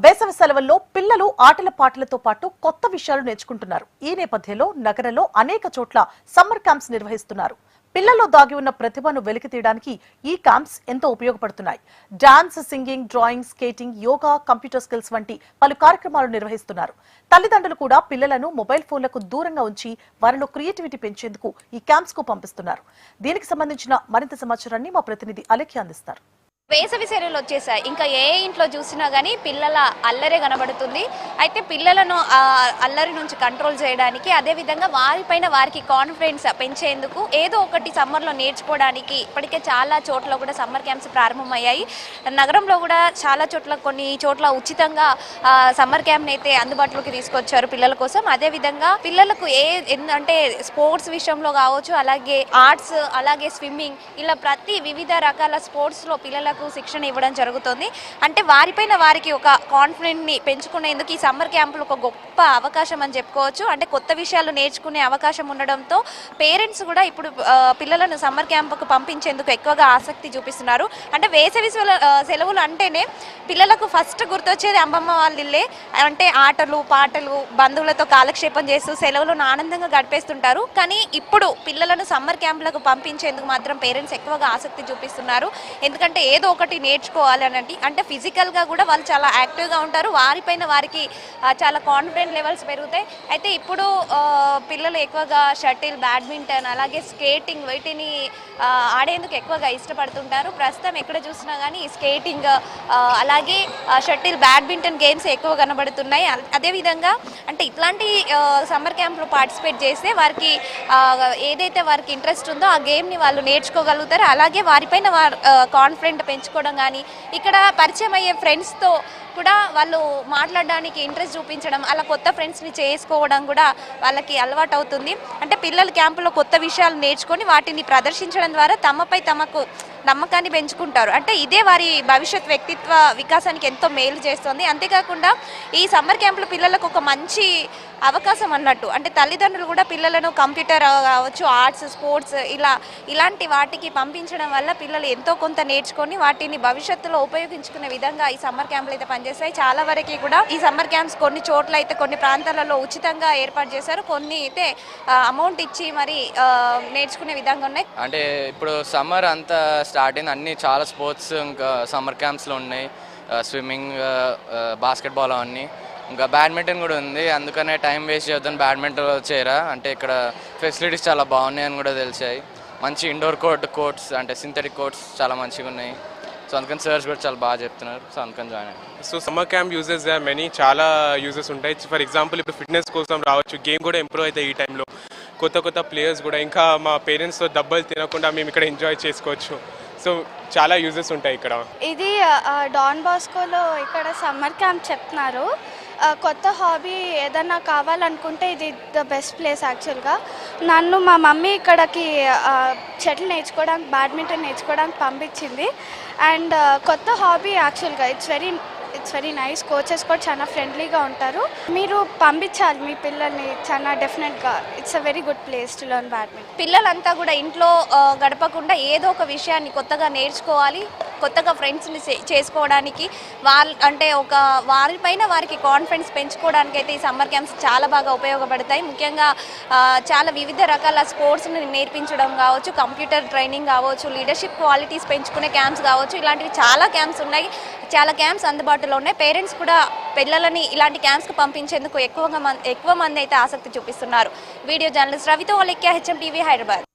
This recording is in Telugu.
వేసవి సెలవుల్లో పిల్లలు ఆటల పాటలతో పాటు కొత్త విషయాలు నేర్చుకుంటున్నారు. ఈ నేపథ్యంలో నగరంలో అనేక చోట్ల సమ్మర్ క్యాంప్స్ నిర్వహిస్తున్నారు. పిల్లల్లో దాగి ఉన్న ప్రతిభను వెలికి తీయడానికి ఈ క్యాంప్స్ ఎంతో ఉపయోగపడుతున్నాయి. Dance, singing, drawing, skating, yoga, computer skills వంటి పలు కార్యక్రమాలు నిర్వహిస్తున్నారు. తల్లిదండ్రులు కూడా పిల్లలను మొబైల్ ఫోన్లకు దూరంగా ఉంచి వారిలో క్రియేటివిటీ పెంచేందుకు ఈ క్యాంప్స్ కు పంపిస్తున్నారు. దీనికి సంబంధించిన మరింత సమాచారాన్ని మా ప్రతినిధి అలేఖ్య అందిస్తారు. వేసవి సెలవులు వచ్చేసాయి. ఇంకా ఏ ఇంట్లో చూసినా కానీ పిల్లల అల్లరే కనబడుతుంది. అయితే పిల్లలను అల్లరి నుంచి కంట్రోల్ చేయడానికి, అదేవిధంగా వారిపైన వారికి కాన్ఫిడెన్స్ పెంచేందుకు ఏదో ఒకటి సమ్మర్లో నేర్చుకోవడానికి ఇప్పటికే చాలా చోట్ల కూడా సమ్మర్ క్యాంప్స్ ప్రారంభమయ్యాయి. నగరంలో కూడా చాలా చోట్ల కొన్ని చోట్ల ఉచితంగా సమ్మర్ క్యాంప్ని అయితే అందుబాటులోకి తీసుకొచ్చారు పిల్లల కోసం. అదేవిధంగా పిల్లలకు అంటే స్పోర్ట్స్ విషయంలో కావచ్చు, అలాగే ఆర్ట్స్, అలాగే స్విమ్మింగ్, ఇలా ప్రతి వివిధ రకాల స్పోర్ట్స్లో పిల్లలకు శిక్షణ ఇవ్వడం జరుగుతుంది. అంటే వారిపైన వారికి ఒక కాన్ఫిడెంట్ ని పెంచుకునేందుకు ఈ సమ్మర్ క్యాంపులు ఒక గొప్ప అవకాశం అని చెప్పుకోవచ్చు. అంటే కొత్త విషయాలు నేర్చుకునే అవకాశం ఉండడంతో పేరెంట్స్ కూడా ఇప్పుడు పిల్లలను సమ్మర్ క్యాంపుకు పంపించేందుకు ఎక్కువగా ఆసక్తి చూపిస్తున్నారు. అంటే వేసవి సెలవులు అంటేనే పిల్లలకు ఫస్ట్ గుర్తొచ్చేది అమ్మమ్మ వాళ్ళ ఇల్లే. అంటే ఆటలు, పాటలు, బంధువులతో కాలక్షేపం చేస్తూ సెలవులను ఆనందంగా గడిపేస్తుంటారు. కానీ ఇప్పుడు పిల్లలను సమ్మర్ క్యాంపులకు పంపించేందుకు మాత్రం పేరెంట్స్ ఎక్కువగా ఆసక్తి చూపిస్తున్నారు. ఎందుకంటే ఏదో ఒకటి నేర్చుకోవాలి అని, అంటే ఫిజికల్గా కూడా వాళ్ళు చాలా యాక్టివ్గా ఉంటారు. వారిపైన వారికి చాలా కాన్ఫిడెంట్ లెవెల్స్ పెరుగుతాయి. అయితే ఇప్పుడు పిల్లలు ఎక్కువగా షటిల్, బ్యాడ్మింటన్, అలాగే స్కేటింగ్ వీటిని ఆడేందుకు ఎక్కువగా ఇష్టపడుతుంటారు. ప్రస్తుతం ఎక్కడ చూసినా కానీ స్కేటింగ్, అలాగే షటిల్, బ్యాడ్మింటన్ గేమ్స్ ఎక్కువ కనబడుతున్నాయి. అదేవిధంగా అంటే ఇట్లాంటి సమ్మర్ క్యాంప్లో పార్టిసిపేట్ చేస్తే వారికి ఏదైతే వారికి ఇంట్రెస్ట్ ఉందో ఆ గేమ్ని వాళ్ళు నేర్చుకోగలుగుతారు. అలాగే వారిపైన కాన్ఫిడెంట్ పెంచుకోవడం కానీ, ఇక్కడ పరిచయం అయ్యే ఫ్రెండ్స్తో కూడా వాళ్ళు మాట్లాడడానికి ఇంట్రెస్ట్ చూపించడం, అలా కొత్త ఫ్రెండ్స్ని చేసుకోవడం కూడా వాళ్ళకి అలవాటు అవుతుంది. అంటే పిల్లలు క్యాంపులో కొత్త విషయాలు నేర్చుకొని వాటిని ప్రదర్శించడం ద్వారా తమపై తమకు నమ్మకాన్ని పెంచుకుంటారు. అంటే ఇదే వారి భవిష్యత్ వ్యక్తిత్వ వికాసానికి ఎంతో మేలు చేస్తుంది. అంతేకాకుండా ఈ సమ్మర్ క్యాంపులో పిల్లలకు ఒక మంచి అవకాశం అన్నట్టు. అంటే తల్లిదండ్రులు కూడా పిల్లలను కంప్యూటర్ కావచ్చు, ఆర్ట్స్, స్పోర్ట్స్ ఇలాంటి వాటికి పంపించడం వల్ల పిల్లలు ఎంతో కొంత నేర్చుకొని వాటిని భవిష్యత్తులో ఉపయోగించుకునే విధంగా ఈ సమ్మర్ క్యాంపులు అయితే పనిచేస్తాయి. చాలా వరకు కూడా ఈ సమ్మర్ క్యాంప్స్ కొన్ని చోట్ల అయితే కొన్ని ప్రాంతాలలో ఉచితంగా ఏర్పాటు చేశారు, కొన్ని అయితే అమౌంట్ ఇచ్చి మరి నేర్చుకునే విధంగా ఉన్నాయి. అంటే ఇప్పుడు సమ్మర్ అంతా స్టార్ట్ అయింది, అన్ని చాలా స్పోర్ట్స్ ఇంకా సమ్మర్ క్యాంప్స్లో ఉన్నాయి. స్విమ్మింగ్, బాస్కెట్బాల్ అవన్నీ, ఇంకా బ్యాడ్మింటన్ కూడా ఉంది. అందుకనే టైం వేస్ట్ చేద్దాం బ్యాడ్మింటన్ చేరా. అంటే ఇక్కడ ఫెసిలిటీస్ చాలా బాగున్నాయని కూడా తెలిసాయి. మంచి ఇండోర్ కోర్ట్స్ అంటే సింథటిక్ కోర్ట్స్ చాలా మంచిగా ఉన్నాయి. సో అందుకని సర్స్ కూడా చాలా బాగా చెప్తున్నారు. సో అందుకని జాయిన్ అయ్యాను. So summer camp uses many చాలా యూజెస్ ఉంటాయి. ఫర్ ఎగ్జాంపుల్ ఇప్పుడు ఫిట్నెస్ కోసం రావచ్చు, గేమ్ కూడా ఇంప్రూవ్ అవుతాయి. ఈ టైంలో కొత్త ప్లేయర్స్ కూడా, ఇంకా మా పేరెంట్స్తో దెబ్బలు తినకుండా మేము ఇక్కడ ఎంజాయ్ చేసుకోవచ్చు. సో చాలా యూజెస్ ఉంటాయి ఇక్కడ. ఇది డాన్ బాస్కోలో ఇక్కడ సమ్మర్ క్యాంప్ చెప్తున్నారు. కొత్త హాబీ ఏదన్నా కావాలనుకుంటే ఇది ద బెస్ట్ ప్లేస్. యాక్చువల్గా నన్ను మా మమ్మీ ఇక్కడికి షటిల్ నేర్చుకోవడానికి, బ్యాడ్మింటన్ నేర్చుకోవడానికి పంపించింది. అండ్ కొత్త హాబీ యాక్చువల్గా ఇట్స్ వెరీ నైస్. కోచెస్ కూడా చాలా ఫ్రెండ్లీగా ఉంటారు. మీరు పంపించాలి మీ పిల్లల్ని, చాలా డెఫినెట్గా it's a very good place to learn badminton. పిల్లలంతా కూడా ఇంట్లో గడపకుండా ఏదో ఒక విషయాన్ని కొత్తగా నేర్చుకోవాలి, కొత్తగా ఫ్రెండ్స్ని చేసుకోవడానికి, అంటే వారిపైన వారికి కాన్ఫిడెన్స్ పెంచుకోవడానికి అయితే ఈ సమ్మర్ క్యాంప్స్ చాలా బాగా ఉపయోగపడతాయి. ముఖ్యంగా చాలా వివిధ రకాల స్పోర్ట్స్ని నేర్పించడం కావచ్చు, కంప్యూటర్ ట్రైనింగ్ కావచ్చు, లీడర్షిప్ క్వాలిటీస్ పెంచుకునే క్యాంప్స్ కావచ్చు, ఇలాంటివి చాలా క్యాంప్స్ ఉన్నాయి. చాలా క్యాంప్స్ అందుబాటులో ఉన్నాయి. పేరెంట్స్ కూడా పిల్లలని ఇలాంటి క్యాంప్స్కి పంపించేందుకు ఎక్కువ మంది అయితే ఆసక్తి చూపిస్తున్నారు. వీడియో జర్నలిస్ట్ రవితో అలేఖ్య, HM TV, హైదరాబాద్.